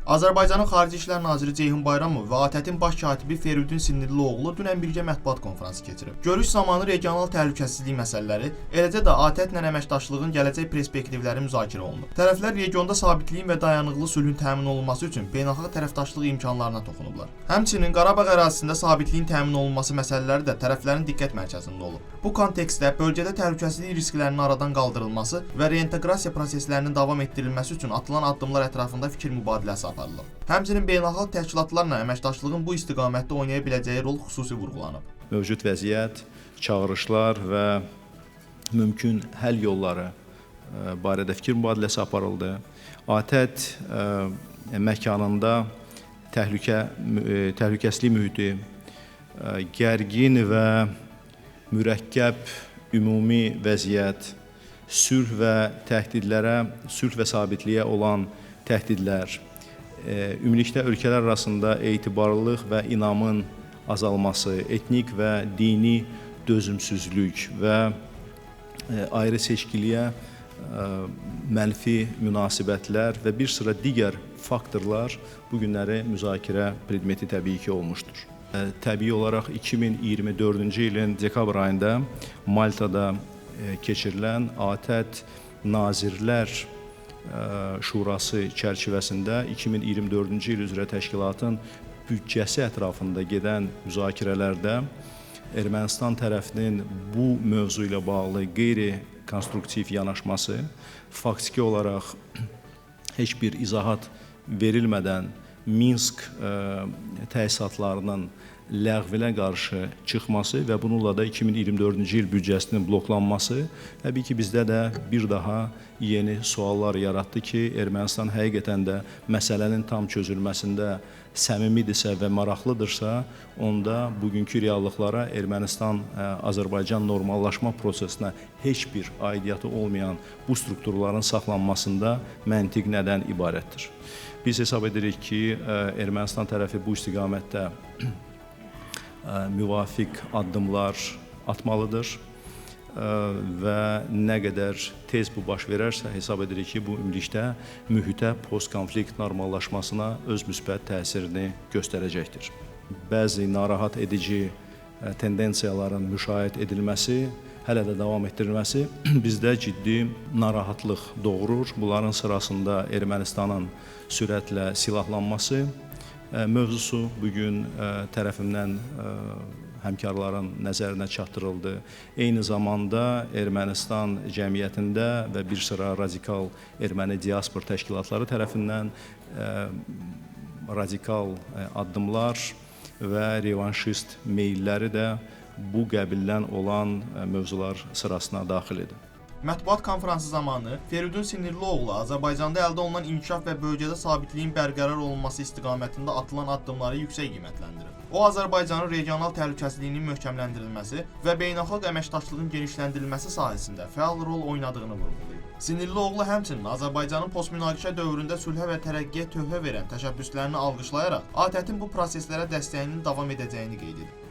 Azərbaycanın Xarici İşlər Naziri Ceyhun Bayramov və ATƏT-in baş katibi Feridun Sinirlioğlu dünən birgə mətbuat konfransı keçirib. Görüş zamanı regional təhlükəsizlik məsələləri, eləcə də ATƏT-lə əməkdaşlığın gələcək perspektivləri müzakirə olunub. Tərəflər regionda sabitliyin və dayanıqlı sülhün təmin olunması üçün beynəlxalq tərəfdaşlıq imkanlarına toxunublar. Həmçinin Qarabağ ərazisində sabitliyin təmin olunması məsələləri də tərəflərin diqqət mərkəzində olub. Bu kontekstdə bölgədə təhlükəsizlik risklərinin aradan qaldırılması və reinteqrasiya proseslərinin davam etdirilməsi üçün atılan addımlar ətrafında fikir mübadiləsi aparılıb. Həmçinin beynəlxalq təşkilatlarla əməkdaşlığın bu istiqamətdə oynaya biləcəyi rol xüsusi vurğulanıb. Mövcud vəziyyət, çağırışlar və mümkün həll yolları barədə fikir mübadiləsi aparıldı. ATƏT məkanında təhlükəsizlik mühiti, gərgin və mürəkkəb ümumi vəziyyət, sülh və təhdidlərə, sülh və sabitliyə olan təhdidlər, ümumilikdə ölkələr arasında etibarlılıq və inamın azalması, etnik və dini dözümsüzlük və ayrı seçkiliyə mənfi münasibətlər və bir sıra digər faktorlar bu günləri müzakirə predmeti təbii ki olmuşdur. Təbii olaraq 2024-cü ilin dekabr ayında Maltada keçirilən ATƏT Nazirlər Şurası çərçivəsində 2024-cü il üzrə təşkilatın büdcəsi ətrafında gedən müzakirələrdə Ermənistan tərəfinin bu mövzu ilə bağlı qeyri-konstruktiv yanaşması, faktiki olaraq heç bir izahat verilmədən Minsk təsisatlarının ləğvinə qarşı çıxması və bununla da 2024-cü il büdcəsinin bloklanması təbii ki bizdə də bir daha yeni suallar yaratdı ki, Ermənistan həqiqətən də məsələnin tam çözülməsində səmimidirsə və maraqlıdırsa, onda bugünkü reallıqlara Ermənistan-Azərbaycan normallaşma prosesinə heç bir aidiyyatı olmayan bu strukturların saxlanmasında məntiq nədən ibarətdir? Biz hesab edirik ki, Ermənistan tərəfi bu istiqamətdə müvafiq addımlar atmalıdır və nə qədər tez bu baş verərsə hesab edirik ki, bu ümumilikdə mühitə post-konflikt normallaşmasına öz müsbət təsirini göstərəcəkdir. Bəzi narahat edici tendensiyaların müşahidə edilməsi, hələ də davam etdirilməsi bizdə ciddi narahatlıq doğurur. Bunların sırasında Ermənistanın sürətlə silahlanması mövzusu bugün tərəfimdən həmkarların nəzərinə çatdırıldı. Eyni zamanda Ermənistan cəmiyyətində və bir sıra radikal erməni diaspor təşkilatları tərəfindən radikal addımlar və revanşist meylləri də bu qəbildən olan mövzular sırasına daxil edir. Mətbuat konfransı zamanı Feridun Sinirlioğlu Azərbaycanda əldə olunan inkişaf və bölgədə sabitliyin bərqərar olunması istiqamətində atılan addımları yüksək qiymətləndirib. O, Azərbaycanın regional təhlükəsizliyinin möhkəmləndirilməsi və beynəlxalq əməkdaşlığın genişləndirilməsi sahəsində fəal rol oynadığını vurğulayıb. Sinirlioğlu həmçinin Azərbaycanın postmünaqişə dövründə sülhə və tərəqqiyə töhfə verən təşəbbüslərini alqışlayaraq ATƏT-in bu proseslərə dəstəyinin davam edəcəyini qeyd edib.